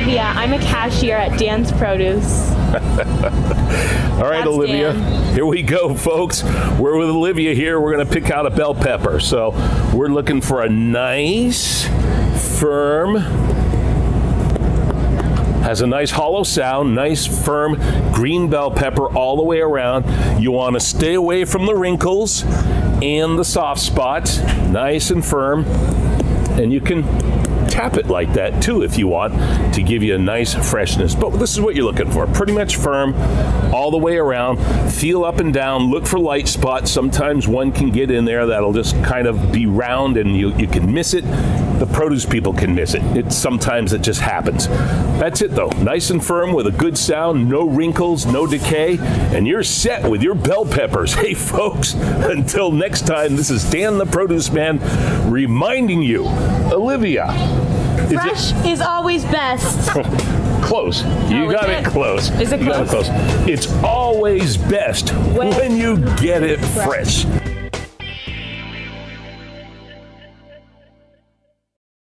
Olivia. I'm a cashier at Dan's Produce. All right, That's Olivia, Dan. here we go, folks. We're with Olivia here. We're going to pick out a bell pepper. So we're looking for a nice, firm, has a nice hollow sound, nice, firm green bell pepper all the way around. You want to stay away from the wrinkles and the soft spots, nice and firm. And you can tap it like that too if you want to give you a nice freshness. But this is what you're looking for. Pretty much firm all the way around. Feel up and down. Look for light spots. Sometimes one can get in there that'll just kind of be round and you can miss it. The produce people can miss it. Sometimes it just happens. That's it though. Nice and firm with a good sound, no wrinkles, no decay, and you're set with your bell peppers. Hey folks, until next time, this is Dan the Produce Man reminding you, Olivia. Fresh is always best. Close. You got it close. Is it You got it close? close. It's always best when you get it fresh.